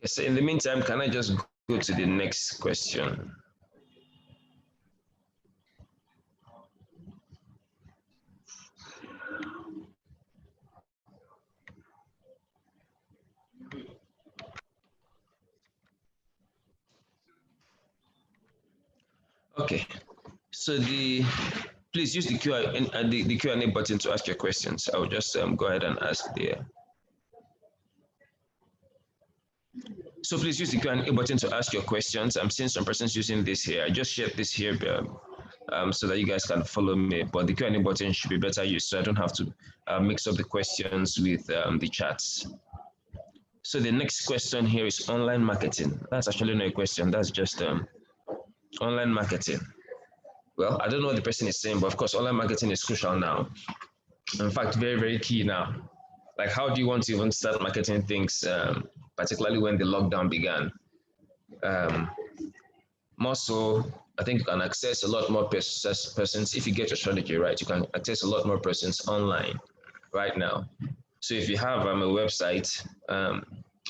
So in the meantime, can I just go to the next question? Okay, so please use the Q&A button to ask your questions. I'll just go ahead and ask there. So please use the Q&A button to ask your questions. I'm seeing some persons using this here. I just shared this here so that you guys can follow me. But the Q&A button should be better used, so I don't have to mix up the questions with the chats. So the next question here is online marketing. That's actually not a question. That's just online marketing. Well, I don't know what the person is saying, but of course, online marketing is crucial now. In fact, very, very key now. Like, how do you want to even start marketing things, particularly when the lockdown began? More so, I think you can access a lot more persons. If you get your strategy right, you can access a lot more persons online right now. So if you have a website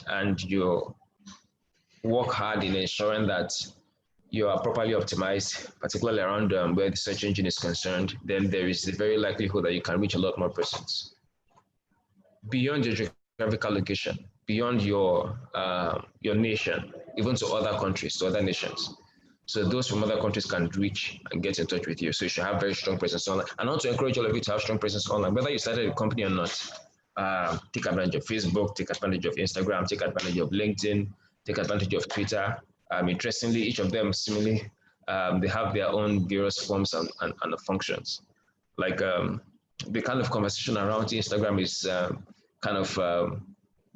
and you work hard in ensuring that you are properly optimized, particularly around where the search engine is concerned, then there is the very likelihood that you can reach a lot more persons beyond your geographical location, beyond your nation, even to other countries, to other nations. So those from other countries can reach and get in touch with you. So you should have very strong presence online. And I want to encourage all of you to have strong presence online, whether you started a company or not. Take advantage of Facebook, take advantage of Instagram, take advantage of LinkedIn, take advantage of Twitter. Interestingly, each of them similarly, they have their own various forms and functions. Like the kind of conversation around Instagram is kind of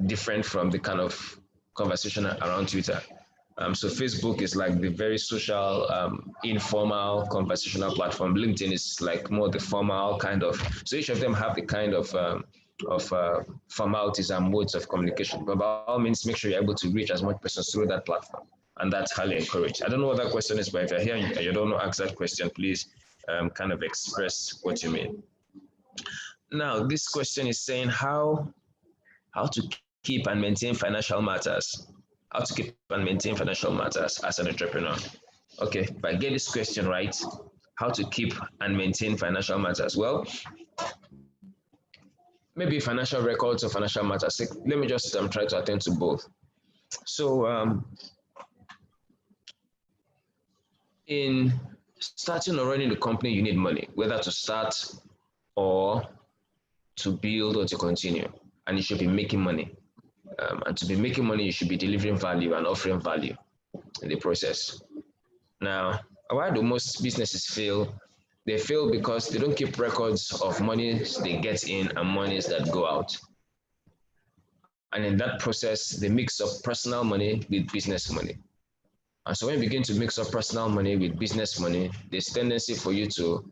different from the kind of conversation around Twitter. So Facebook is like the very social, informal, conversational platform. LinkedIn is like more the formal kind of. So each of them have the kind of formalities and modes of communication. But by all means, make sure you're able to reach as much persons through that platform. And that's highly encouraged. I don't know what that question is, but if you're here and you don't know, ask that question, please kind of express what you mean. Now, this question is saying how to keep and maintain financial matters. How to keep and maintain financial matters as an entrepreneur. Okay, if I get this question right, how to keep and maintain financial matters. Well, maybe financial records or financial matters. Let me just try to attend to both. So in starting or running the company, you need money, whether to start or to build or to continue, and you should be making money. And to be making money, you should be delivering value and offering value in the process. Now, why do most businesses fail? They fail because they don't keep records of monies they get in and monies that go out. And in that process, they mix up personal money with business money. And so when you begin to mix up personal money with business money, there's tendency for you to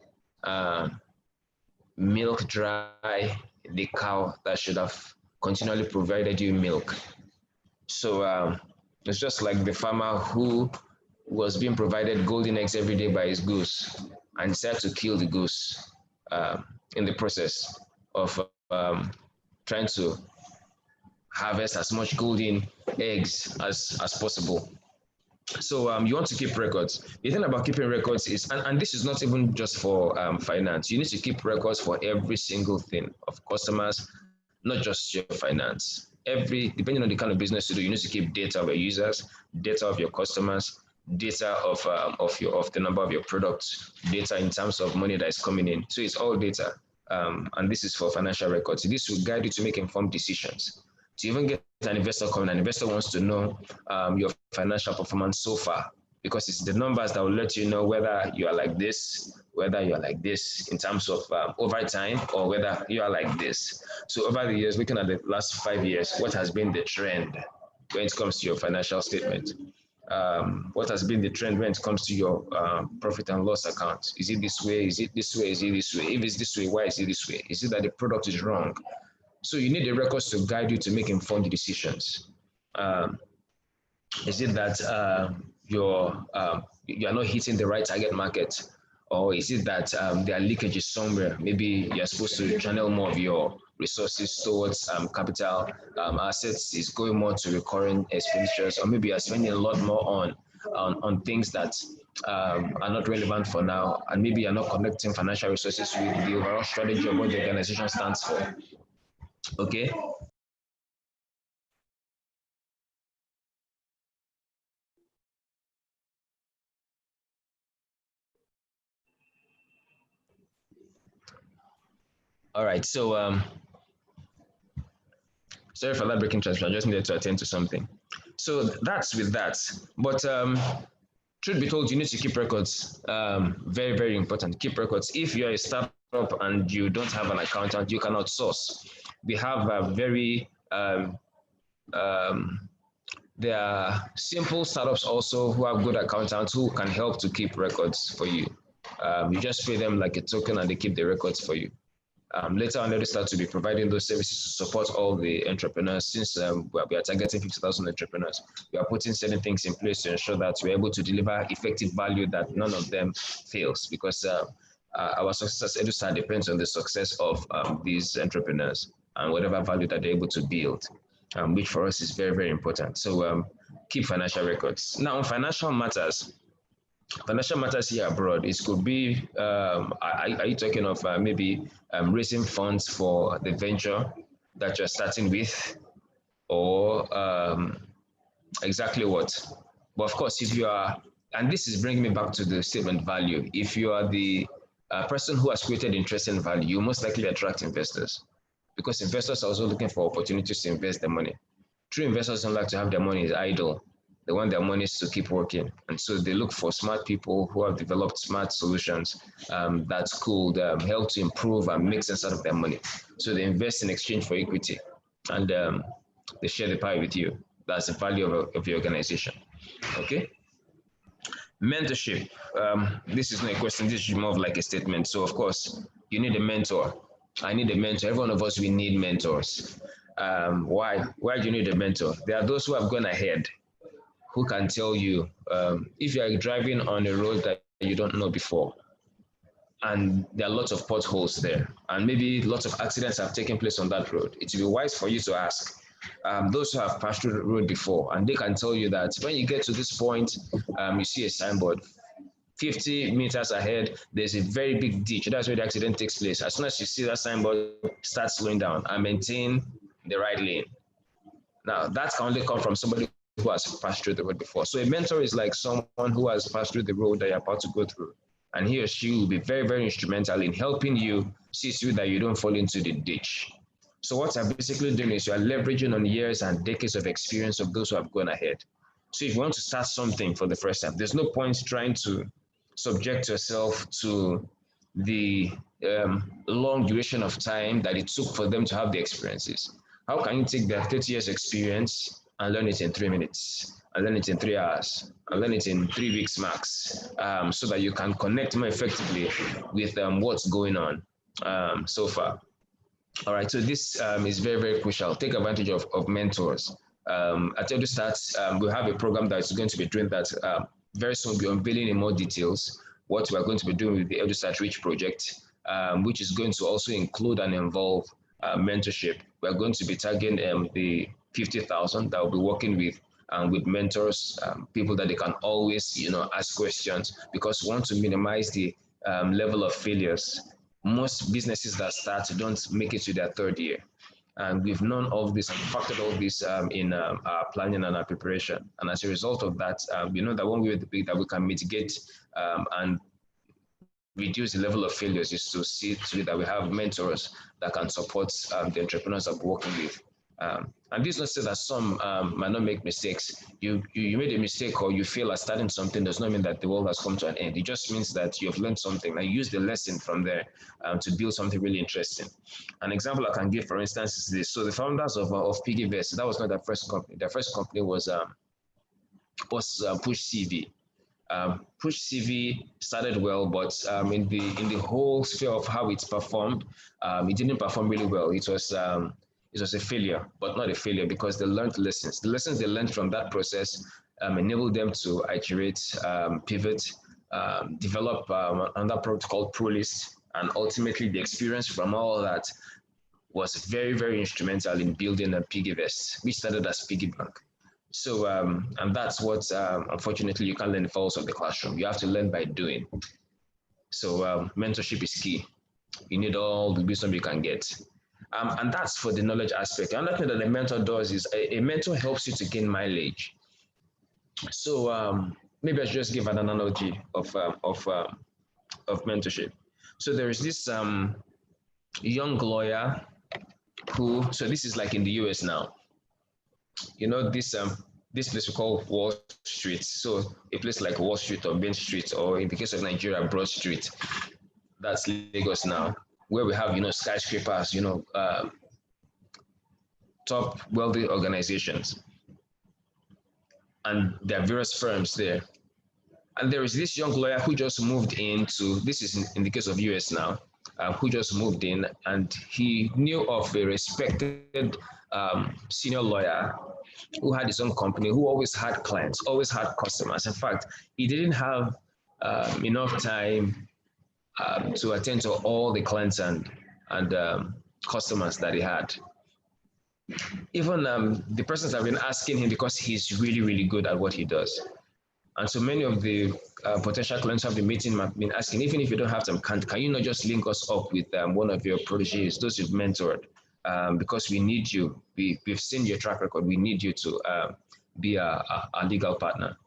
milk dry the cow that should have continually provided you milk. So it's just like the farmer who was being provided golden eggs every day by his goose and decided to kill the goose in the process of trying to harvest as much golden eggs as possible. So you want to keep records. The thing about keeping records is, and this is not even just for finance, you need to keep records for every single thing of customers, not just your finance. Depending on the kind of business you do, you need to keep data of your users, data of your customers, data of the number of your products, data in terms of money that is coming in. So it's all data, and this is for financial records. This will guide you to make informed decisions. To even get an investor coming, an investor wants to know your financial performance so far, because it's the numbers that will let you know whether you are like this, whether you are like this in terms of over time, or whether you are like this. So over the years, looking at the last 5 years, what has been the trend when it comes to your financial statement? What has been the trend when it comes to your profit and loss account? Is it this way? Is it this way? Is it this way? If it's this way, why is it this way? Is it that the product is wrong? So you need the records to guide you to make informed decisions. Is it that you are not hitting the right target market? Or is it that there are leakages somewhere? Maybe you're supposed to channel more of your resources towards capital assets is going more to recurring expenditures, or maybe you're spending a lot more on things that are not relevant for now, and maybe you're not connecting financial resources with the overall strategy of what the organization stands for. Okay. All right. So sorry for that breaking transfer. I just needed to attend to something. So that's with that. But truth be told, you need to keep records. Very, very important. Keep records. If you're a startup and you don't have an accountant, you cannot source. We have a very there are simple startups also who have good accountants who can help to keep records for you. You just pay them like a token and they keep the records for you. Later on, Edustart to be providing those services to support all the entrepreneurs. Since we are targeting 50,000 entrepreneurs, we are putting certain things in place to ensure that we're able to deliver effective value that none of them fails, because our success as Edustart depends on the success of these entrepreneurs and whatever value that they're able to build, which for us is very, very important. So keep financial records. Now, on financial matters here abroad, it could be, are you talking of maybe raising funds for the venture that you're starting with, or exactly what? But of course, if you are, and this is bringing me back to the statement value, if you are the person who has created interest in value, you most likely attract investors, because investors are also looking for opportunities to invest their money. True investors don't like to have their money idle. They want their money to keep working. And so they look for smart people who have developed smart solutions that could help to improve and make sense out of their money. So they invest in exchange for equity, and they share the pie with you. That's the value of your organization. Okay. Mentorship. This is not a question. This is more of like a statement. So of course, you need a mentor. I need a mentor. Every one of us, we need mentors. Why? Why do you need a mentor? There are those who have gone ahead, who can tell you if you are driving on a road that you don't know before, and there are lots of potholes there, and maybe lots of accidents have taken place on that road. It would be wise for you to ask those who have passed through the road before, and they can tell you that when you get to this point, you see a signboard. 50 meters ahead, there's a very big ditch. That's where the accident takes place. As soon as you see that signboard, start slowing down and maintain the right lane. Now, that can only come from somebody who has passed through the road before. So a mentor is like someone who has passed through the road that you're about to go through. And he or she will be very, very instrumental in helping you see through that you don't fall into the ditch. So what you're basically doing is you're leveraging on years and decades of experience of those who have gone ahead. So if you want to start something for the first time, there's no point trying to subject yourself to the long duration of time that it took for them to have the experiences. How can you take their 30 years experience and learn it in 3 minutes, and learn it in 3 hours, and learn it in 3 weeks max, so that you can connect more effectively with what's going on so far? All right, so this is very, very crucial. Take advantage of mentors. At Edustart, we have a program that is going to be doing that very soon. We'll be unveiling in more details what we're going to be doing with the Edustart Reach project, which is going to also include and involve mentorship. We're going to be targeting the 50,000 that will be working with mentors, people that they can always, ask questions, because we want to minimize the level of failures. Most businesses that start don't make it to their third year. And we've known all of this and factored all this in our planning and our preparation. And as a result of that, we know that one way that we can mitigate and reduce the level of failures is to see to it that we have mentors that can support the entrepreneurs that we're working with. And this is not to say that some might not make mistakes. You made a mistake or you fail at starting something does not mean that the world has come to an end. It just means that you've learned something and use the lesson from there to build something really interesting. An example I can give, for instance, is this. So the founders of Piggyverse, that was not their first company. Their first company was Push CV. Push CV started well, but in the whole sphere of how it performed, it didn't perform really well. It was a failure, but not a failure because they learned lessons. The lessons they learned from that process enabled them to iterate, pivot, develop another product called ProList, and ultimately the experience from all that was very, very instrumental in building a PiggyVest, which started as Piggy Bank. So, and that's what, unfortunately, you can't learn the falls of the classroom. You have to learn by doing. So mentorship is key. You need all the wisdom you can get. And that's for the knowledge aspect. Another thing that a mentor does is a mentor helps you to gain mileage. So maybe I should just give an analogy of mentorship. So there is this young lawyer who, so this is like in the US now. You know, this place we call Wall Street. So a place like Wall Street or Main Street, or in the case of Nigeria, Broad Street. That's Lagos now, where we have, skyscrapers, top wealthy organizations. And there are various firms there. And there is this young lawyer who just moved into, this is in the case of US now, who just moved in, and he knew of a respected senior lawyer who had his own company, who always had clients, always had customers. In fact, he didn't have enough time to attend to all the clients and customers that he had. Even the persons have been asking him because he's really, really good at what he does. And so many of the potential clients have been meeting, have been asking, even if you don't have them, can you not just link us up with one of your proteges, those you've mentored? Because we need you. We've seen your track record. We need you to be a legal partner.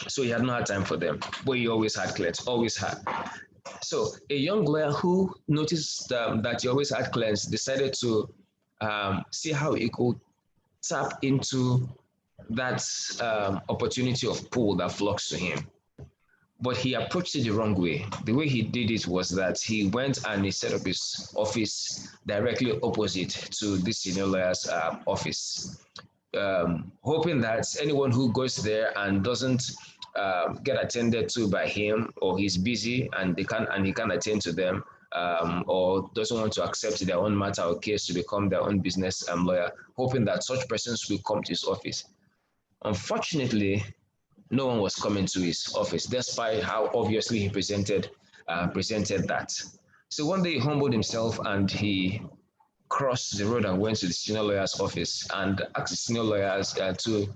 So he had not had time for them, but he always had clients, always had. So a young lawyer who noticed that he always had clients decided to see how he could tap into that opportunity of pool that flocks to him. But he approached it the wrong way. The way he did it was that he went and he set up his office directly opposite to this senior lawyer's office, hoping that anyone who goes there and doesn't get attended to by him, or he's busy and he can't attend to them, or doesn't want to accept their own matter or case to become their own business lawyer, hoping that such persons will come to his office. Unfortunately, no one was coming to his office, despite how obviously he presented that. So one day he humbled himself and he crossed the road and went to the senior lawyer's office and asked the senior lawyers to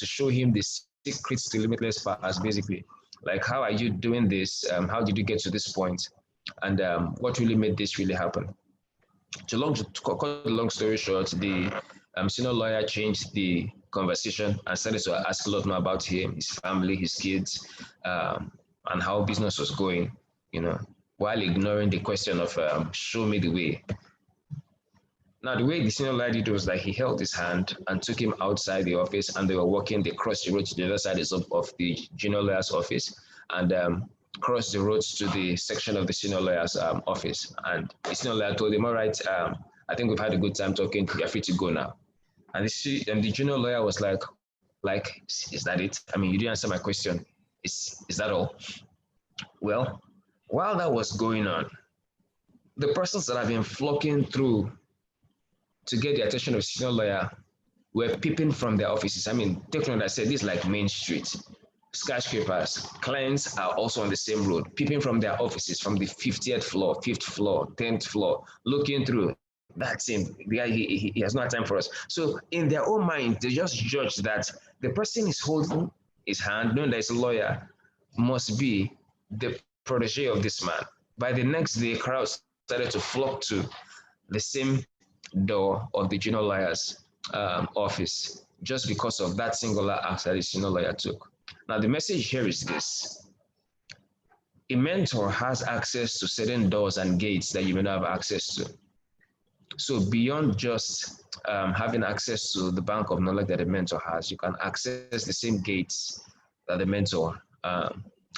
show him the secrets to limitless fast, basically. Like, how are you doing this? How did you get to this point? And what really made this really happen? To cut the long story short, the senior lawyer changed the conversation and started to ask a lot more about him, his family, his kids, and how business was going, while ignoring the question of show me the way. Now, the way the senior lawyer did was that he held his hand and took him outside the office, and they were walking. They crossed the road to the other side of the junior lawyer's office, and crossed the roads to the section of the senior lawyer's office. And the senior lawyer told him, "All right, I think we've had a good time talking. You're free to go now." And the junior lawyer was like, is that it? I mean, you didn't answer my question. Is that all? Well, while that was going on, the persons that have been flocking through to get the attention of the senior lawyer were peeping from their offices. I mean, take note, I said this is like Main Street, skyscrapers. Clients are also on the same road, peeping from their offices from the 50th floor, 5th floor, 10th floor, looking through. That's him. The guy, he has no time for us. So in their own mind, they just judge that the person is holding his hand, knowing that he's a lawyer, must be the protege of this man. By the next day, crowds started to flock to the same door of the junior lawyer's office, just because of that singular act that the senior lawyer took. Now, the message here is this. A mentor has access to certain doors and gates that you may not have access to. So beyond just having access to the bank of knowledge that a mentor has, you can access the same gates that the mentor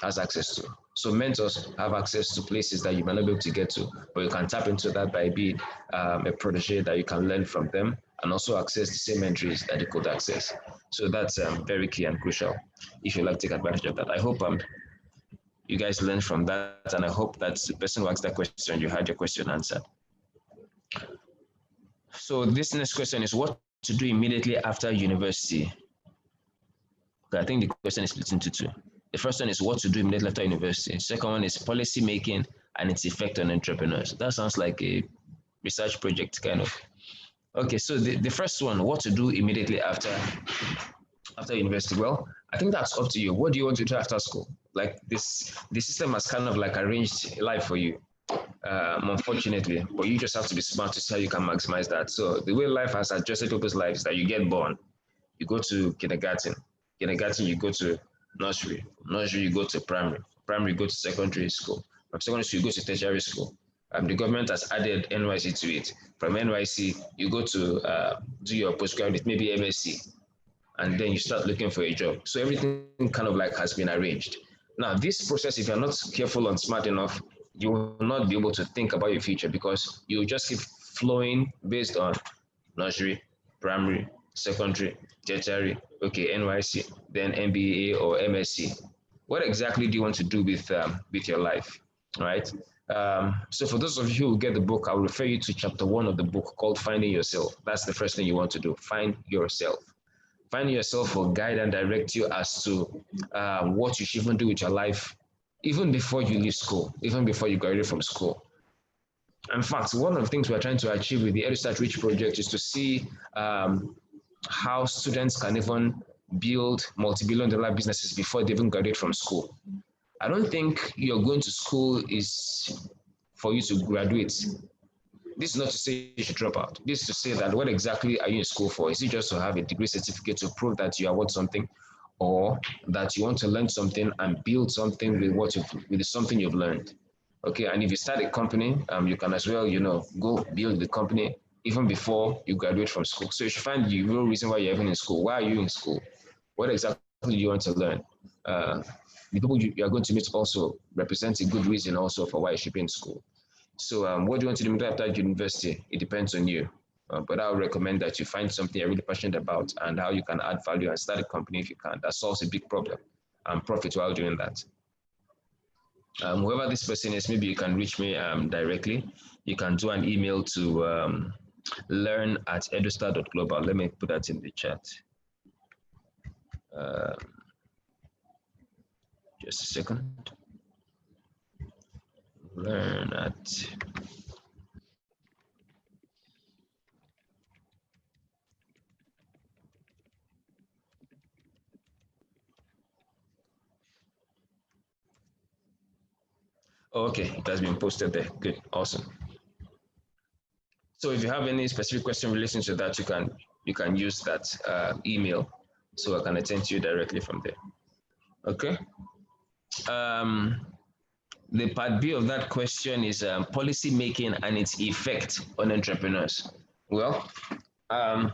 has access to. So mentors have access to places that you might not be able to get to, but you can tap into that by being a protege that you can learn from them, and also access the same entries that you could access. So that's very key and crucial if you like to take advantage of that. I hope you guys learned from that, and I hope that the person who asked that question, you had your question answered. So this next question is what to do immediately after university. Okay, I think the question is split into two. The first one is what to do immediately after university. The second one is policy making and its effect on entrepreneurs. That sounds like a research project kind of. Okay, so the first one, what to do immediately after university. Well, I think that's up to you. What do you want to do after school? Like the system has kind of like arranged life for you, unfortunately, but you just have to be smart to see how you can maximize that. So the way life has adjusted people's lives is that you get born, you go to kindergarten you go to nursery, nursery you go to primary, primary you go to secondary school, from secondary school you go to tertiary school. The government has added NYC to it. From NYC you go to do your postgraduate, maybe MSc, and then you start looking for a job. So everything kind of like has been arranged. Now, this process, if you're not careful and smart enough, you will not be able to think about your future because you just keep flowing based on nursery, primary, secondary, tertiary, okay, NYC, then MBA or MSc. What exactly do you want to do with your life, right? So for those of you who get the book, I'll refer you to chapter 1 of the book called Finding Yourself. That's the first thing you want to do, find yourself. Find yourself will guide and direct you as to what you should even do with your life, even before you leave school, even before you graduate from school. In fact, one of the things we're trying to achieve with the Edustart Reach project is to see how students can even build multi-billion-dollar businesses before they even graduate from school. I don't think you're going to school is for you to graduate. This is not to say you should drop out. This is to say that what exactly are you in school for? Is it just to have a degree certificate to prove that you are worth something, or that you want to learn something and build something with something you've learned? Okay, and if you start a company, you can as well, go build the company even before you graduate from school. So you should find the real reason why you're even in school. Why are you in school? What exactly do you want to learn? The people you are going to meet also represent a good reason also for why you should be in school. So what do you want to do after university? It depends on you. But I would recommend that you find something you're really passionate about and how you can add value and start a company if you can. That solves a big problem and profit while doing that. Whoever this person is, maybe you can reach me directly. You can do an email to learn@edustart.global. Let me put that in the chat. Just a second. Learn at okay, it has been posted there. Good, awesome. So if you have any specific question relating to that, you can use that email, so I can attend to you directly from there. Okay. The part B of that question is policy making and its effect on entrepreneurs. Well, I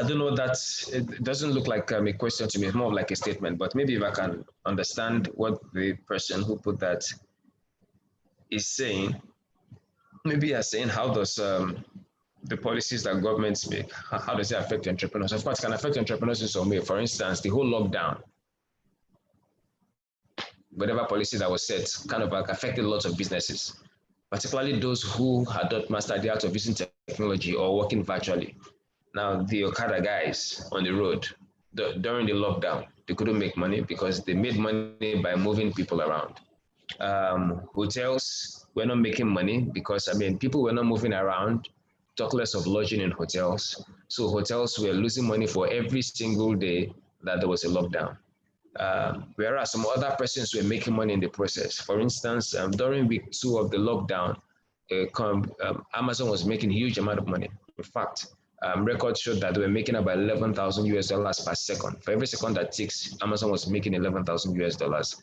don't know that it doesn't look like a question to me. It's more of like a statement, but maybe if I can understand what the person who put that is saying, maybe you're saying how does the policies that governments make, how does it affect entrepreneurs? Of course, it can affect entrepreneurs in some way. For instance, the whole lockdown, whatever policy that was set kind of like affected lots of businesses, particularly those who had not mastered the art of using technology or working virtually. Now, the Okada guys on the road, during the lockdown, they couldn't make money because they made money by moving people around. Hotels were not making money because, people were not moving around, talk less of lodging in hotels. So hotels were losing money for every single day that there was a lockdown. Whereas some other persons were making money in the process. For instance, during week 2 of the lockdown, Amazon was making a huge amount of money. In fact, records showed that they were making about 11,000 US dollars per second. For every second that ticks, Amazon was making 11,000 US dollars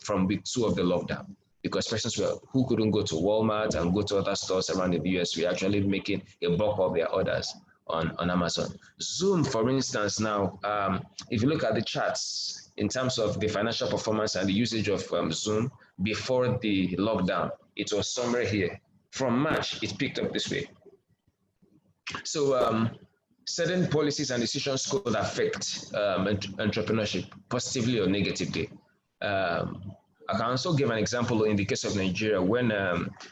from week 2 of the lockdown. Because persons who couldn't go to Walmart and go to other stores around the US were actually making a bulk of their orders on Amazon. Zoom, for instance, now, if you look at the charts in terms of the financial performance and the usage of Zoom before the lockdown, it was somewhere here. From March, it picked up this way. So certain policies and decisions could affect entrepreneurship positively or negatively. I can also give an example in the case of Nigeria when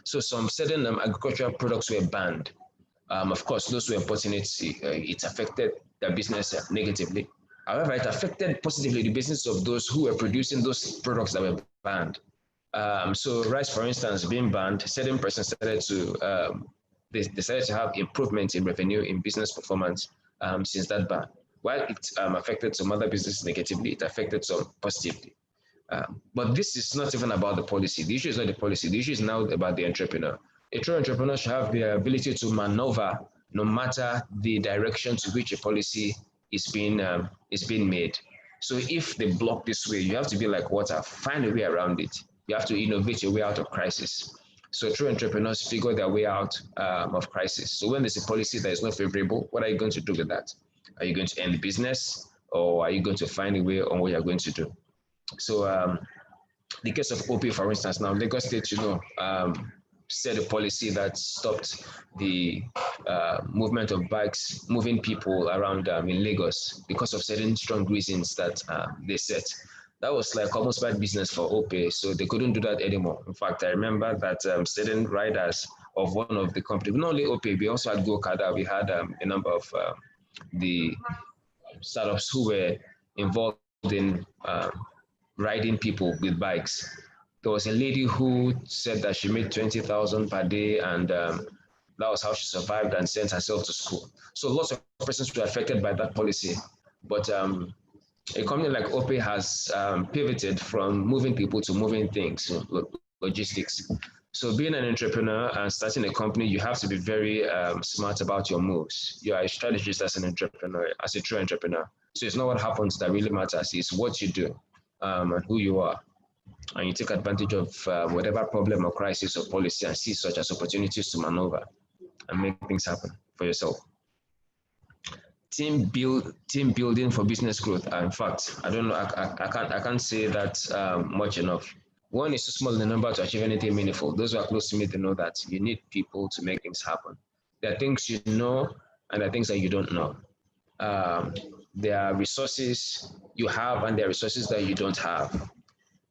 some certain agricultural products were banned. Of course, those who were importing it affected their business negatively. However, it affected positively the business of those who were producing those products that were banned. So rice, for instance, being banned, certain persons started to they decided to have improvements in revenue, in business performance since that ban. While it affected some other businesses negatively, it affected some positively. But this is not even about the policy. The issue is not the policy. The issue is now about the entrepreneur. A true entrepreneur should have the ability to maneuver no matter the direction to which a policy is being made. So if they block this way, you have to be like water, find a way around it. You have to innovate your way out of crisis. So true entrepreneurs figure their way out of crisis. So when there's a policy that is not favorable, what are you going to do with that? Are you going to end the business, or are you going to find a way on what you're going to do? So the case of OP, for instance, now Lagos State, set a policy that stopped the movement of bikes, moving people around in Lagos because of certain strong reasons that they set. That was like almost bad business for OP, so they couldn't do that anymore. In fact, I remember that certain riders of one of the companies, not only OP, we also had Go-Kada, we had a number of the startups who were involved in riding people with bikes. There was a lady who said that she made 20,000 per day, and that was how she survived and sent herself to school. So lots of persons were affected by that policy. But a company like OPE has pivoted from moving people to moving things, logistics. So being an entrepreneur and starting a company, you have to be very smart about your moves. You are a strategist as an entrepreneur, as a true entrepreneur. So it's not what happens that really matters, it's what you do and who you are. And you take advantage of whatever problem or crisis or policy and see such as opportunities to maneuver and make things happen for yourself. Team building for business growth. In fact, I don't know, I can't say that much enough. One is too small in the number to achieve anything meaningful. Those who are close to me, they know that you need people to make things happen. There are things you know, and there are things that you don't know. There are resources you have, and there are resources that you don't have.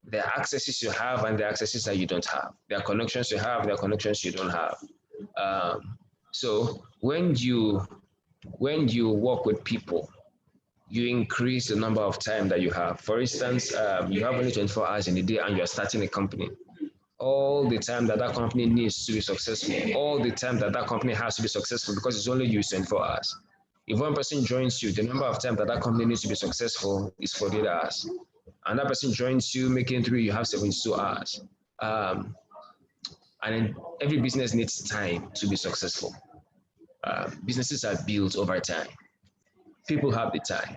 There are accesses you have, and there are accesses that you don't have. There are connections you have, there are connections you don't have. So when you work with people, you increase the number of time that you have. For instance, you have only 24 hours in a day and you're starting a company. All the time that that company needs to be successful, all the time that that company has to be successful, because it's only you 24 hours. If one person joins you, the number of time that that company needs to be successful is 48 hours. And that person joins you, making 3, you have 72 hours. And every business needs time to be successful. Businesses are built over time. People have the time.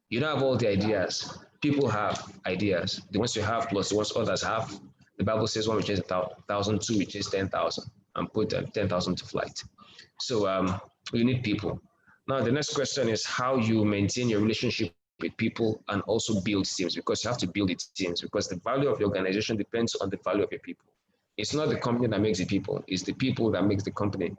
You don't have all the ideas. People have ideas. The ones you have plus the ones others have. The Bible says one which is 1,000, two which is 10,000, and put 10,000 to flight. So you need people. Now the next question is how you maintain your relationship with people and also build teams, because you have to build it teams, because the value of the organization depends on the value of your people. It's not the company that makes the people, it's the people that makes the company.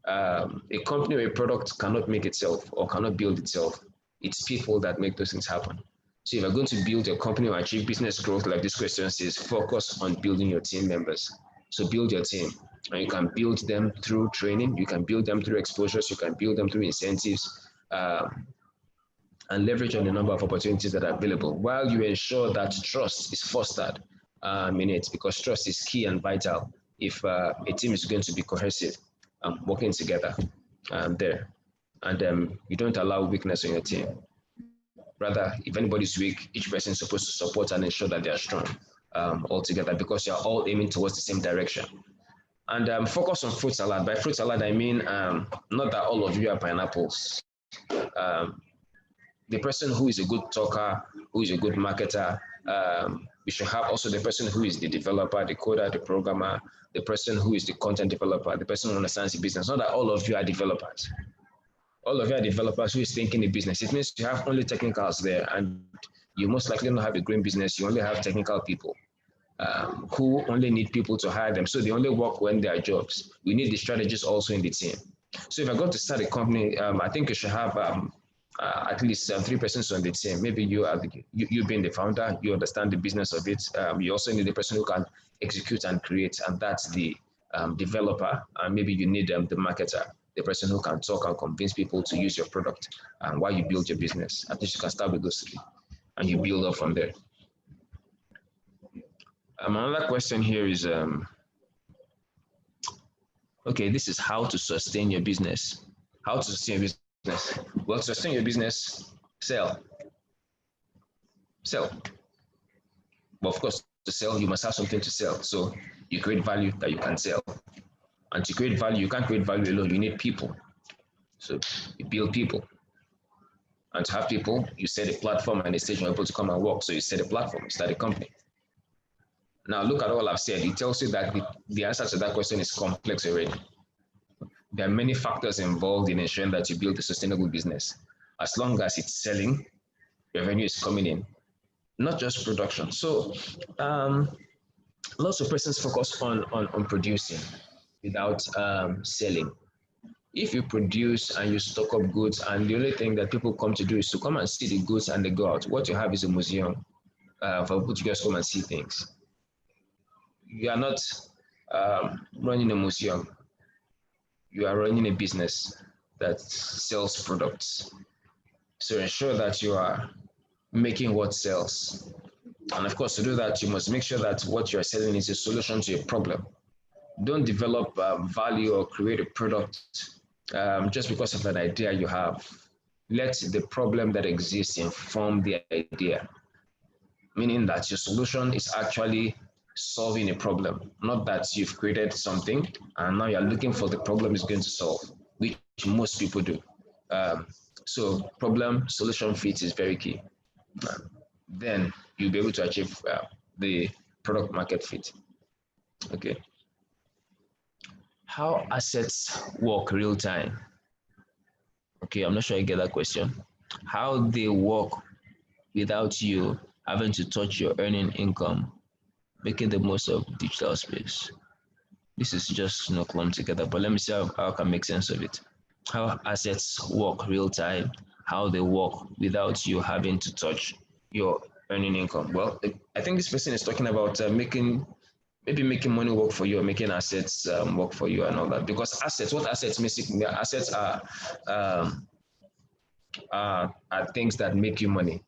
A company or a product cannot make itself or cannot build itself. It's people that make those things happen. So if you're going to build a company or achieve business growth, like this question says, focus on building your team members. So build your team, and you can build them through training, you can build them through exposures, you can build them through incentives, and leverage on the number of opportunities that are available, while you ensure that trust is fostered in it, because trust is key and vital if a team is going to be cohesive, working together there. And you don't allow weakness in your team. Rather, if anybody's weak, each person is supposed to support and ensure that they are strong all together, because you're all aiming towards the same direction. And focus on fruit salad. By fruit salad, I mean not that all of you are pineapples. The person who is a good talker, who is a good marketer, we should have also the person who is the developer, the coder, the programmer, the person who is the content developer, the person who understands the business. Not that all of you are developers. All of you are developers who is thinking the business. It means you have only technicals there, and you most likely don't have a growing business. You only have technical people who only need people to hire them. So they only work when there are jobs. We need the strategists also in the team. So if I'm going to start a company, I think you should have at least 3 persons on the team. Maybe you being the founder, you understand the business of it. You also need the person who can execute and create, and that's the developer. And maybe you need the marketer, the person who can talk and convince people to use your product while you build your business. At least you can start with those 3, and you build up from there. Another question here is, Okay, this is how to sustain your business. How to sustain your business? Well, to sustain your business, sell, sell. But of course, to sell, you must have something to sell. So you create value that you can sell. And to create value, you can't create value alone. You need people. So you build people. And to have people, you set a platform and a stage for people to come and work. So you set a platform, you start a company. Now look at all I've said. It tells you that the answer to that question is complex already. There are many factors involved in ensuring that you build a sustainable business. As long as it's selling, revenue is coming in, not just production. So lots of persons focus on producing without selling. If you produce and you stock up goods and the only thing that people come to do is to come and see the goods and they go out, what you have is a museum for people to just come and see things. You are not running a museum. You are running a business that sells products. So ensure that you are making what sells. And of course, to do that, you must make sure that what you're selling is a solution to a problem. Don't develop value or create a product just because of an idea you have. Let the problem that exists inform the idea, meaning that your solution is actually solving a problem, not that you've created something and now you're looking for the problem is going to solve, which most people do. Um, so problem solution fit is very key. Then you'll be able to achieve the product market fit. Okay. How assets work real time? Okay, I'm not sure I get that question. How they work without you having to touch your earning income, making the most of digital space. This is just clumped together, but let me see how I can make sense of it. How assets work real time, how they work without you having to touch your earning income. Well, I think this person is talking about maybe making money work for you or making assets work for you and all that. Because assets, what assets basically? Assets um, are things that make you money,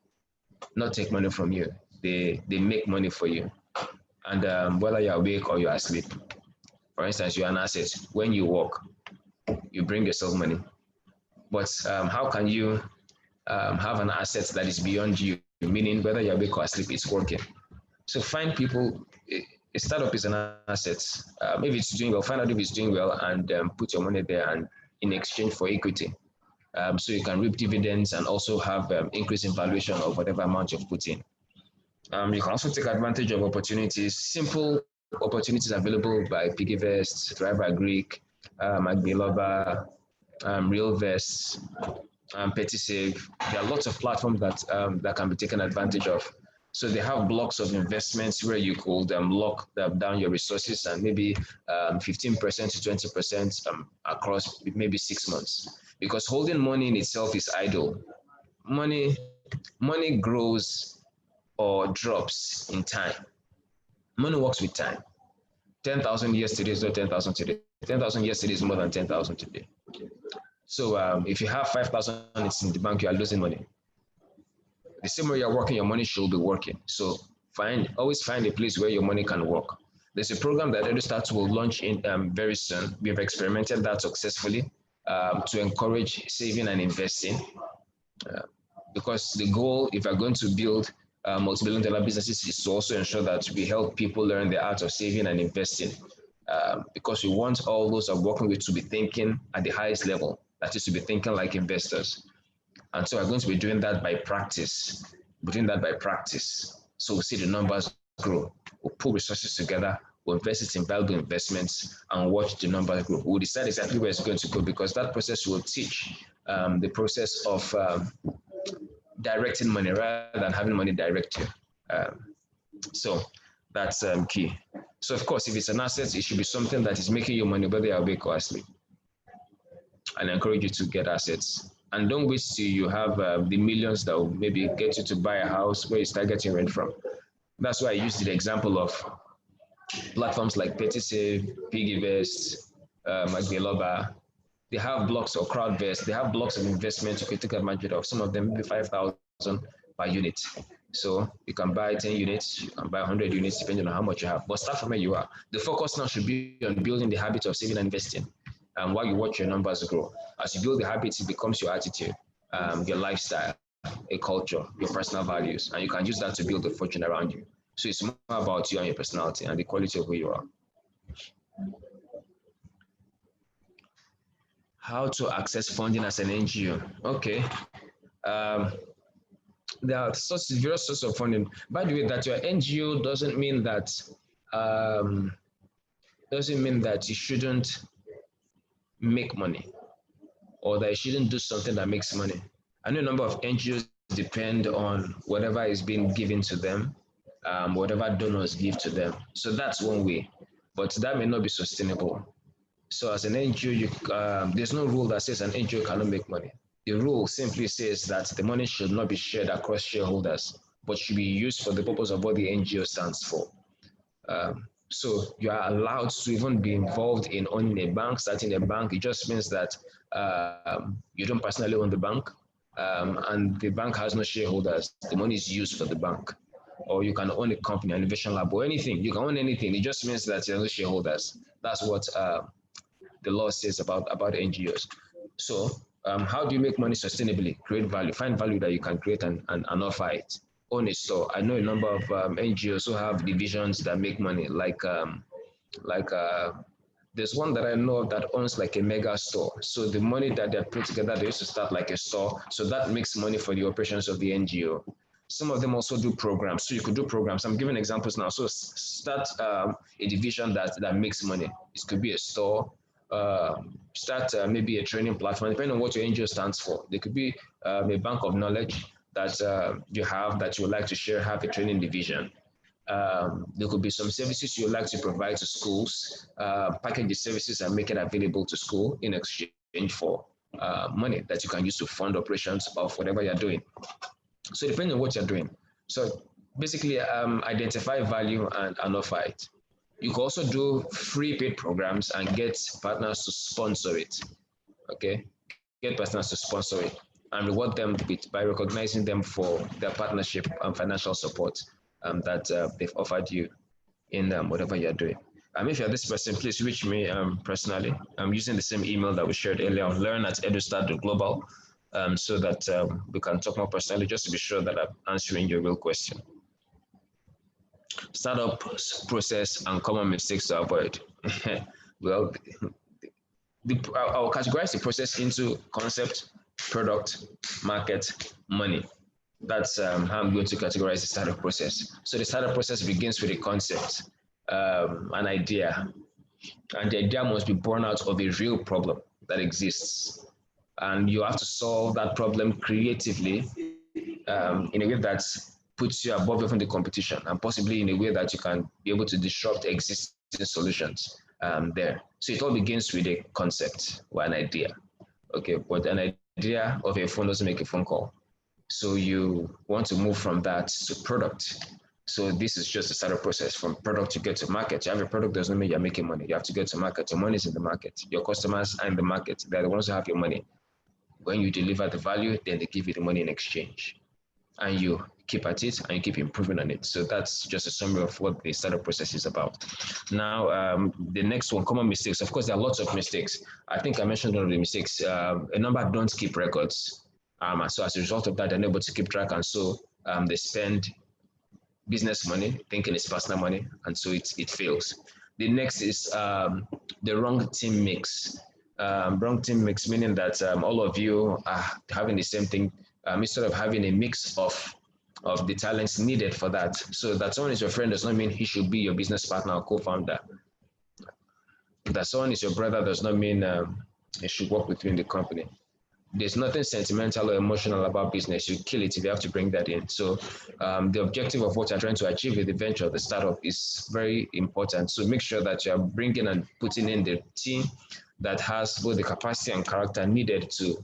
not take money from you. They make money for you, and whether you're awake or you're asleep. For instance, you're an asset. When you work, you bring yourself money. But how can you have an asset that is beyond you? Meaning, whether you're awake or asleep, it's working. So find people. A startup is an asset. If it's doing well, find out if it's doing well, and put your money there, and in exchange for equity. So you can reap dividends and also have increase in valuation of whatever amount you've put in. You can also take advantage of opportunities, simple opportunities available by Piggyvest, Driver Greek, Agbiloba, RealVest, PettySave. There are lots of platforms that can be taken advantage of. So they have blocks of investments where you could lock down your resources and maybe 15% to 20% across maybe 6 months. Because holding money in itself is idle. Money, money grows or drops in time. Money works with time. 10,000 yesterday is not 10,000 today. 10,000 yesterday is more than 10,000 today. So if you have 5,000, it's in the bank, you are losing money. The same way you're working, your money should be working. So always find a place where your money can work. There's a program that Edustart will launch in very soon. We've experimented that successfully to encourage saving and investing. Because the goal, if you're going to build multi-billion-dollar businesses, is to also ensure that we help people learn the art of saving and investing. Because we want all those that are working with to be thinking at the highest level, that is to be thinking like investors. And so we're going to be doing that by practice. We're doing that by practice. So we'll see the numbers grow. We'll pull resources together, we'll invest it in valuable investments and watch the numbers grow. We'll decide exactly where it's going to go because that process will teach the process of directing money rather than having money direct you. So that's key. So of course, if it's an asset, it should be something that is making you money whether you're awake or asleep. And I encourage you to get assets. And don't wait till you have the millions that will maybe get you to buy a house where you start getting rent from. That's why I used the example of platforms like PettySave, Piggyvest, Agbiloba. They have blocks or CrowdVest. They have blocks of investment you can take advantage of. Some of them maybe 5,000 per unit. So you can buy 10 units, you can buy 100 units, depending on how much you have. But start from where you are. The focus now should be on building the habit of saving and investing. And while you watch your numbers grow, as you build the habits, it becomes your attitude, your lifestyle, a culture, your personal values, and you can use that to build a fortune around you. So it's more about you and your personality and the quality of who you are. How to access funding as an NGO? Okay. Um, there are various sources of funding. By the way, that your NGO um, doesn't mean that you shouldn't make money or that you shouldn't do something that makes money. I know a number of NGOs depend on whatever is being given to them, whatever donors give to them. So that's one way, but that may not be sustainable. So as an NGO, there's no rule that says an NGO cannot make money. The rule simply says that the money should not be shared across shareholders, but should be used for the purpose of what the NGO stands for. So you are allowed to even be involved in owning a bank, starting a bank. It just means that you don't personally own the bank, and the bank has no shareholders. The money is used for the bank. Or you can own a company, an innovation lab, or anything. You can own anything. It just means that there are no shareholders. That's what the law says about NGOs. So how do you make money sustainably? Create value. Find value that you can create and offer it. Own a store. I know a number of NGOs who have divisions that make money, like there's one that I know of that owns like a mega store. So the money that they put together, they used to start like a store. So that makes money for the operations of the NGO. Some of them also do programs. So you could do programs. I'm giving examples now. So start a division that makes money. It could be a store, start maybe a training platform, depending on what your NGO stands for. There could be a bank of knowledge that you have that you would like to share, have a training division. There could be some services you'd like to provide to schools, package the services and make it available to school in exchange for money that you can use to fund operations of whatever you're doing. So depending on what you're doing. So basically identify value and offer it. You can also do free paid programs and get partners to sponsor it. Okay, get partners to sponsor it and reward them by recognizing them for their partnership and financial support that they've offered you in whatever you're doing. If you're this person, please reach me personally. I'm using the same email that we shared earlier on, learn@edustart.global, so that we can talk more personally, just to be sure that I'm answering your real question. Startup process and common mistakes to avoid. Well, I'll categorize the process into concept, product, market, money. That's how I'm going to categorize the startup process. So the startup process begins with a concept, an idea, and the idea must be born out of a real problem that exists. And you have to solve that problem creatively in a way that puts you above even the competition, and possibly in a way that you can be able to disrupt existing solutions there. So it all begins with a concept or an idea. Okay, but an idea of a phone doesn't make a phone call. So you want to move from that to product. So this is just a startup process. From product to get to market. You have a product doesn't mean you're making money. You have to get to market. Your money is in the market. Your customers are in the market. They're the ones who have your money. When you deliver the value, then they give you the money in exchange. And you keep at it and you keep improving on it. So that's just a summary of what the startup process is about. Now, the next one, common mistakes. Of course, there are lots of mistakes. I think I mentioned one of the mistakes. A number don't keep records. So as a result of that, they're unable to keep track. And so they spend business money, thinking it's personal money. And so it fails. The next is the wrong team mix. Wrong team mix, meaning that all of you are having the same thing, instead of having a mix of the talents needed for that. So that someone is your friend does not mean he should be your business partner or co-founder. That someone is your brother does not mean he should work with you in the company. There's nothing sentimental or emotional about business. You kill it if you have to bring that in. So the objective of what you're trying to achieve with the venture, the startup, is very important. So make sure that you're bringing and putting in the team that has both the capacity and character needed to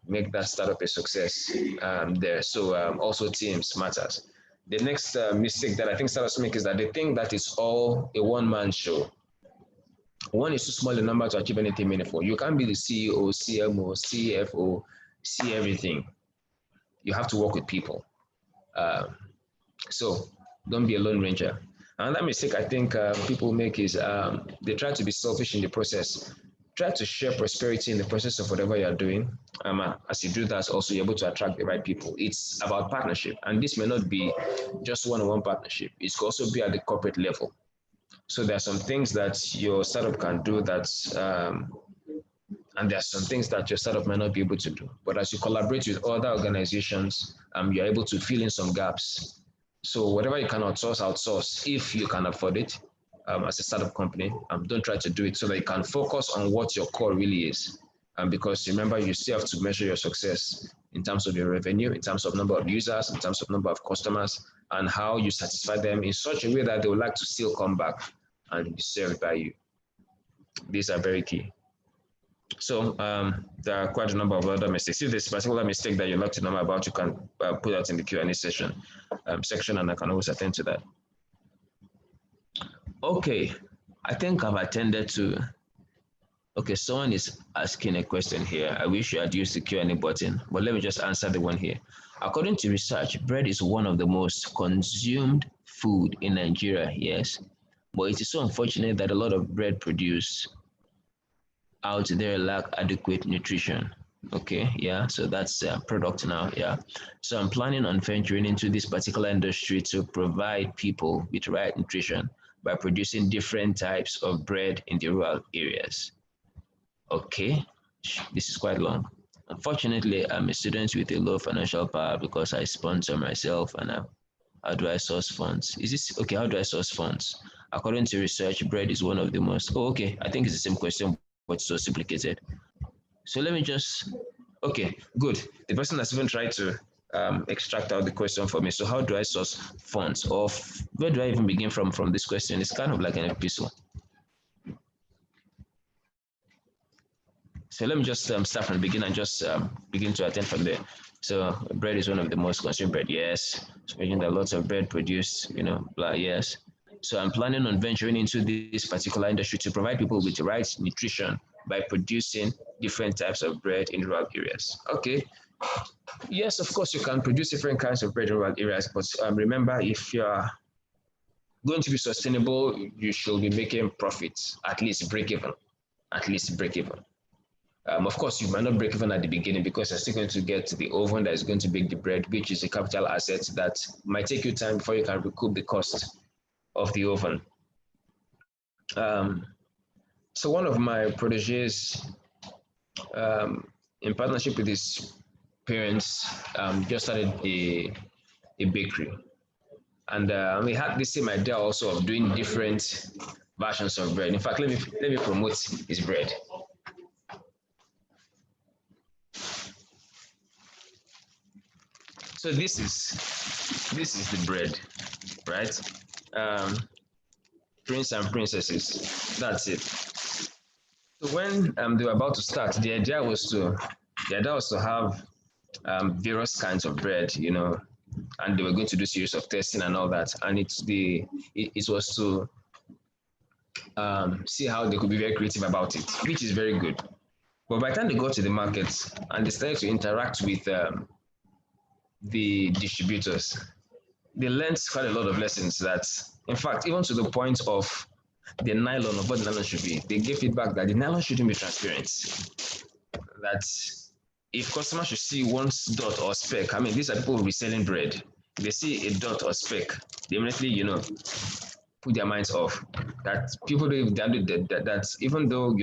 make that startup a success there. So also teams matters. The next mistake that I think startups make is that they think that it's all a one-man show. One is too small a number to achieve anything meaningful. You can't be the CEO, CMO, CFO, see everything. You have to work with people. So don't be a lone ranger. Another mistake I think people make is they try to be selfish in the process. Try to share prosperity in the process of whatever you're doing. As you do that, also you're able to attract the right people. It's about partnership, and this may not be just one-on-one partnership. It could also be at the corporate level. So there are some things that your startup can do and there are some things that your startup might not be able to do. But as you collaborate with other organizations, you're able to fill in some gaps. So whatever you can outsource if you can afford it as a startup company. Don't try to do it so that you can focus on what your core really is. Because remember, you still have to measure your success in terms of your revenue, in terms of number of users, in terms of number of customers, and how you satisfy them in such a way that they would like to still come back and be served by you. These are very key. So there are quite a number of other mistakes. If there's a particular mistake that you'd like to know about, you can put that in the Q&A section, and I can always attend to that. Okay, I think I've attended to. Okay, someone is asking a question here. I wish you had used the Q&A button, but let me just answer the one here. According to research, bread is one of the most consumed food in Nigeria, yes, but it is so unfortunate that a lot of bread produced out there lack adequate nutrition. Okay, yeah, so that's a product now, yeah. So I'm planning on venturing into this particular industry to provide people with right nutrition by producing different types of bread in the rural areas. Okay, this is quite long. Unfortunately, I'm a student with a low financial power because I sponsor myself and how do I source funds? Is this okay? How do I source funds? According to research, bread is one of the most. Oh, okay. I think it's the same question, but so complicated. So let me just. Okay, good. The person has even tried to extract out the question for me. So how do I source funds? Or where do I even begin from this question? It's kind of like an epistle. So let me just start from the beginning and just begin to attend from there. So bread is one of the most consumed bread, yes. So imagine that lots of bread produced, blah, yes. So I'm planning on venturing into this particular industry to provide people with the right nutrition by producing different types of bread in rural areas. Okay. Yes, of course, you can produce different kinds of bread in rural areas, but remember, if you're going to be sustainable, you should be making profits, at least break even, Of course, you might not break even at the beginning because you're still going to get the oven that is going to bake the bread, which is a capital asset that might take you time before you can recoup the cost of the oven. So one of my proteges, in partnership with his parents, just started a bakery. And we had the same idea also of doing different versions of bread. In fact, let me promote his bread. So this is the bread, right? Prince and princesses. That's it. So when they were about to start, the idea was to have various kinds of bread, and they were going to do series of testing and all that. And it was to see how they could be very creative about it, which is very good. But by the time they got to the market and they started to interact with the distributors, they learned quite a lot of lessons that, in fact, even to the point of the nylon, of what the nylon should be, they gave feedback that the nylon shouldn't be transparent. That if customers should see one dot or speck, I mean, these are people reselling bread. If they see a dot or speck, they immediately, put their minds off. That people don't that even though,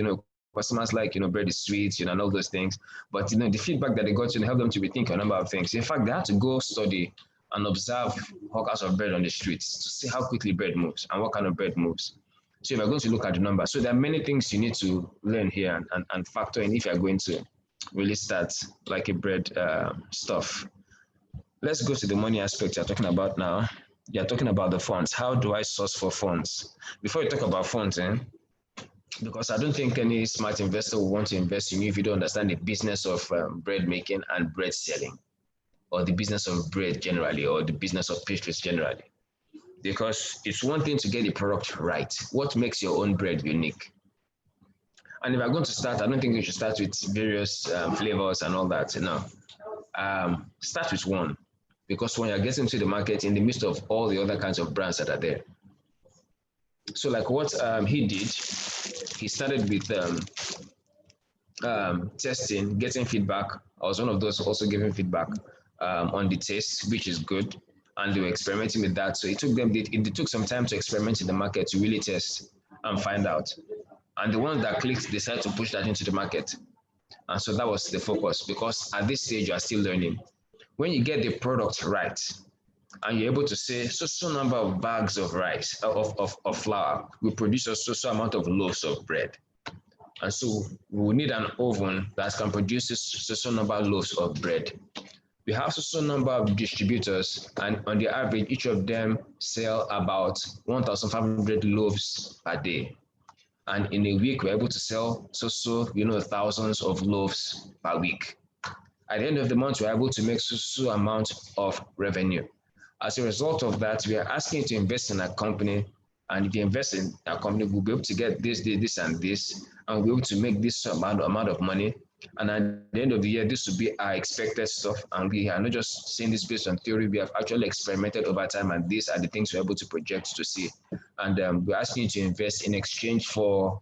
customers like, bread is sweet, and all those things, but, the feedback that they got to help them to rethink a number of things. In fact, they had to go study and observe hawkers of bread on the streets to see how quickly bread moves and what kind of bread moves. So we're going to look at the numbers. So there are many things you need to learn here and factor in if you're going to really start like a bread stuff. Let's go to the money aspect you're talking about now. You're talking about the funds. How do I source for funds? Before you talk about funds, because I don't think any smart investor will want to invest in you if you don't understand the business of bread making and bread selling, or the business of bread generally, or the business of pastries generally. Because it's one thing to get the product right. What makes your own bread unique? And if I'm going to start, I don't think you should start with various flavors and all that. No. Start with one. because when you're getting into the market in the midst of all the other kinds of brands that are there. So like what he did, he started with testing, getting feedback. I was one of those also giving feedback on the taste, which is good. And they were experimenting with that. So it took some time to experiment in the market to really test and find out. And the ones that clicked decided to push that into the market. And so that was the focus, because at this stage, you are still learning. When you get the product right, and you're able to say so number of bags of rice, of flour, we produce a so amount of loaves of bread. And so we will need an oven that can produce so number of loaves of bread. We have so number of distributors, and on the average, each of them sell about 1,500 loaves per day. And in a week, we're able to sell thousands of loaves per week. At the end of the month, we're able to make so amount of revenue. As a result of that, we are asking you to invest in a company. And if you invest in a company, we'll be able to get this, and this, and we'll be able to make this amount of money. And at the end of the year, this will be our expected stuff. And we are not just saying this based on theory. We have actually experimented over time, and these are the things we're able to project to see. And we're asking you to invest in exchange for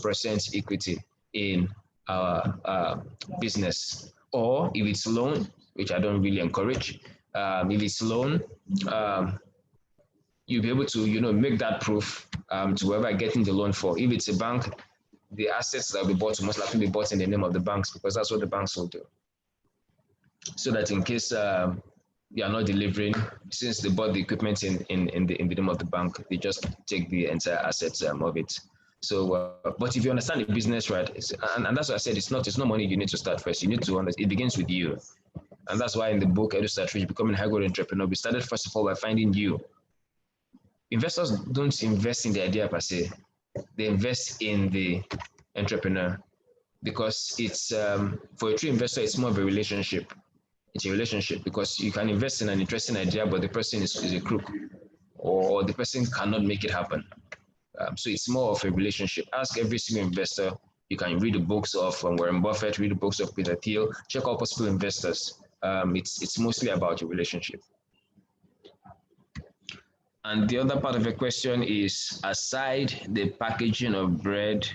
percent equity in our business. Or if it's loan, which I don't really encourage, if it's loan, you'll be able to make that proof to whoever getting the loan for. If it's a bank, the assets that will be bought will most likely be bought in the name of the banks, because that's what the banks will do. So that in case you are not delivering, since they bought the equipment in the name of the bank, they just take the entire assets of it. So, but if you understand the business right, and that's what I said, it's not money you need to start first. You need to understand, it begins with you. And that's why in the book, Edustart, Becoming a High-Growth Entrepreneur, we started first of all by finding you. Investors don't invest in the idea per se. They invest in the entrepreneur, because it's, for a true investor, it's more of a relationship. It's a relationship, because you can invest in an interesting idea, but the person is a crook, or the person cannot make it happen. So it's more of a relationship. Ask every single investor. You can read the books of Warren Buffett, read the books of Peter Thiel, check out possible investors. It's mostly about your relationship. And the other part of the question is, aside the packaging of bread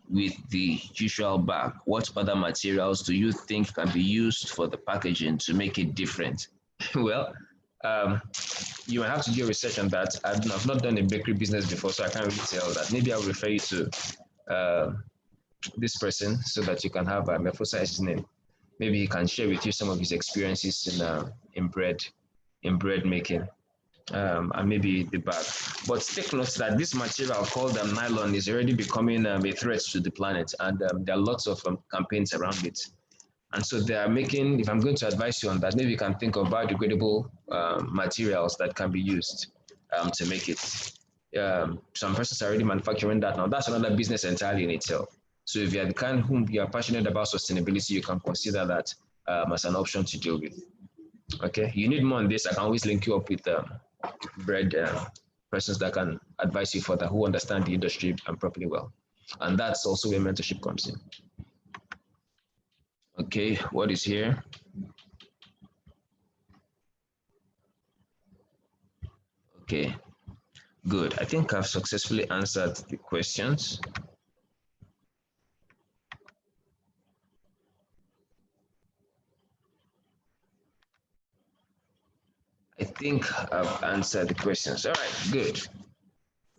with the usual bag, what other materials do you think can be used for the packaging to make it different? Well, you might have to do research on that. I've not done a bakery business before, so I can't really tell that. Maybe I'll refer you to this person so that you can have a emphasized name. Maybe he can share with you some of his experiences in bread making. And maybe the bag. But take note that this material called nylon is already becoming a threat to the planet, and there are lots of campaigns around it. And so they are making, if I'm going to advise you on that, maybe you can think of biodegradable materials that can be used to make it. Some persons are already manufacturing that now. That's another business entirely in itself. So if you're the kind whom you are passionate about sustainability, you can consider that as an option to deal with. Okay, you need more on this. I can always link you up with bread persons that can advise you further, who understand the industry and properly well. And that's also where mentorship comes in. Okay, what is here? Okay, good. I think I've successfully answered the questions. I think I've answered the questions. All right, good.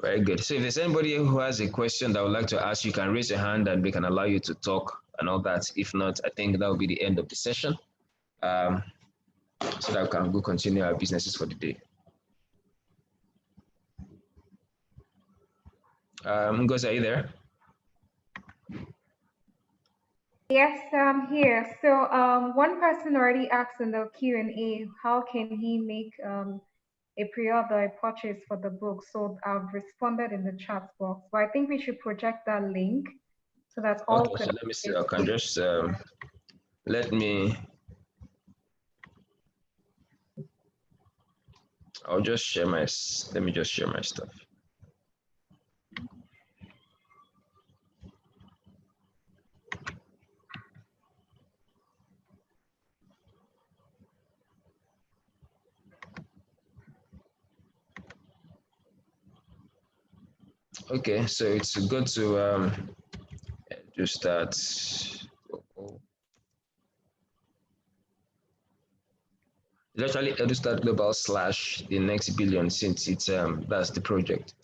Very good. So if there's anybody who has a question that would like to ask, you can raise your hand and we can allow you to talk and all that. If not, I think that will be the end of the session. So that we can go continue our businesses for the day. Ngozi, are you there? Yes, I'm here. So one person already asked in the Q&A, how can he make a pre-order, a purchase for the book? So I've responded in the chat box, but I think we should project that link so that all Okay, so let me see. I can just I'll just share let me just share my stuff. Okay, so it's good to just start. It's actually Edustart Global slash the next billion, since it's that's the project.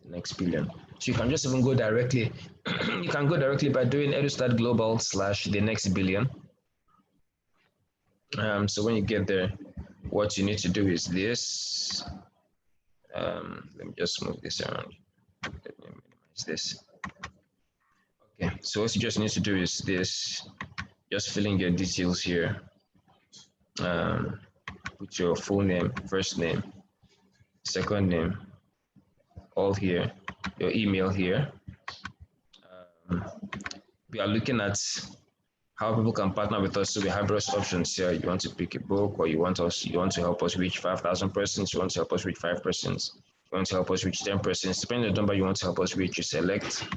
The next billion. So you can just even go directly. You can go directly by doing Edustart Global slash the next billion. So when you get there, what you need to do is this. Let me just move this around. Let me minimize this. Okay, so what you just need to do is this. Just fill in your details here. Put your full name, first name, second name, all here, your email here. We are looking at how people can partner with us. So we have various options here. You want to pick a book, or you want to help us reach 5,000 persons. You want to help us reach 5 persons. You want to help us reach 10 persons. Depending on the number you want to help us reach, you select.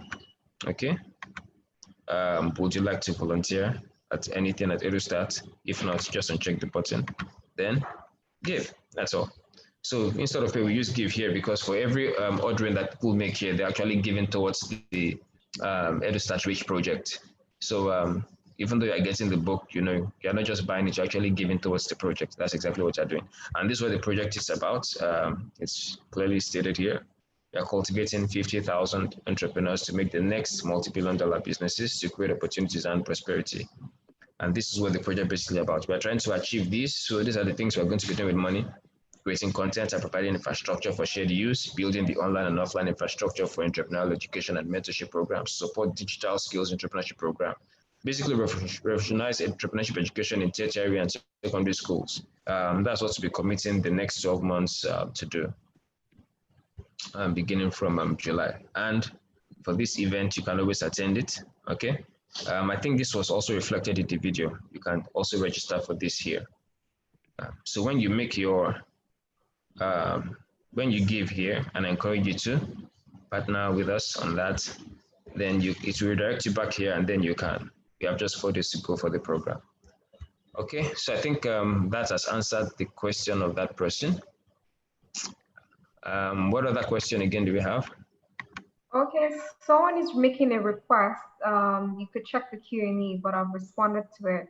Okay. Would you like to volunteer at anything at Edustart? If not, just uncheck the button. Then give. That's all. So instead of pay, we use give here, because for every ordering that people make here, they're actually giving towards the Edustart Reach project. So even though you're getting the book, you're not just buying it, you're actually giving towards the project. That's exactly what you're doing. And this is what the project is about. It's clearly stated here. We are cultivating 50,000 entrepreneurs to make the next multi-billion-dollar businesses, to create opportunities and prosperity. And this is what the project is basically about. We're trying to achieve this. So these are the things we're going to be doing with money: creating content and providing infrastructure for shared use, building the online and offline infrastructure for entrepreneurial education and mentorship programs, support digital skills entrepreneurship program, basically revolutionize entrepreneurship education in tertiary and secondary schools. That's what we'll be committing the next 12 months to do, beginning from July. And for this event, you can always attend it, okay? I think this was also reflected in the video. You can also register for this here. So when you make your when you give here, and I encourage you to partner with us on that, then it will redirect you back here, and then you have just 4 days to go for the program. Okay, so I think that has answered the question of that person. What other question again do we have? Okay, someone is making a request. You could check the Q&A, but I've responded to it.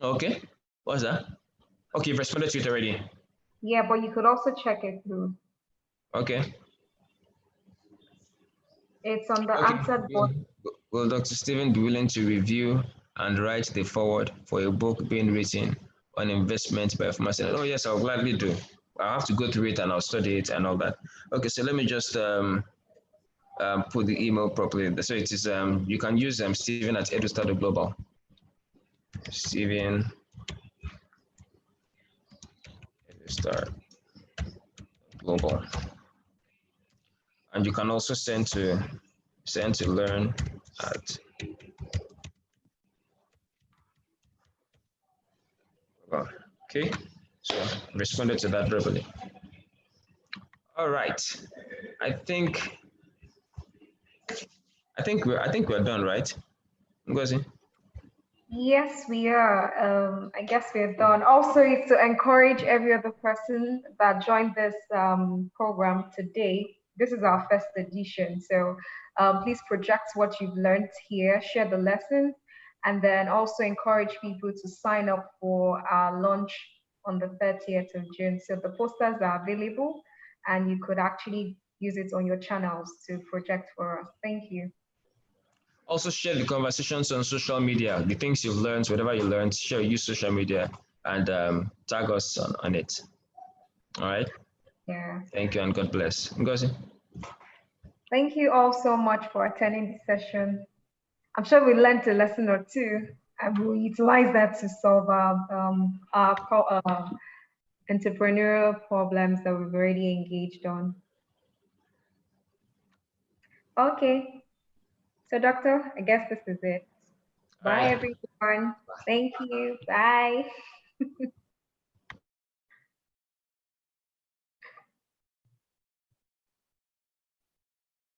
Okay, what's that? Okay, you've responded to it already. Yeah, but you could also check it through. Okay. It's on the answered board. Will Dr. Stephen be willing to review and write the foreword for a book being written on investment by a pharmacy? Oh yes, I'll gladly do. I'll have to go through it and I'll study it and all that. Okay, so let me just put the email properly. So it is you can use Stephen at Edustart Global. Stephen Edustart Global. And you can also send to learn at okay. So responded to that verbally. All right. I think we're done, right? Ngozi? Yes, we are. I guess we're done. Also, it's to encourage every other person that joined this program today. This is our first edition. So please project what you've learned here, share the lessons, and then also encourage people to sign up for our launch on the 30th of June. So the posters are available, and you could actually use it on your channels to project for us. Thank you. Also share the conversations on social media, the things you've learned, whatever you learned, use social media and tag us on it. All right? Yeah. Thank you and God bless. Ngozi? Thank you all so much for attending the session. I'm sure we learned a lesson or two, and we'll utilize that to solve our entrepreneurial problems that we've already engaged on. Okay, so doctor, I guess this is it. Bye, everyone. Thank you. Bye.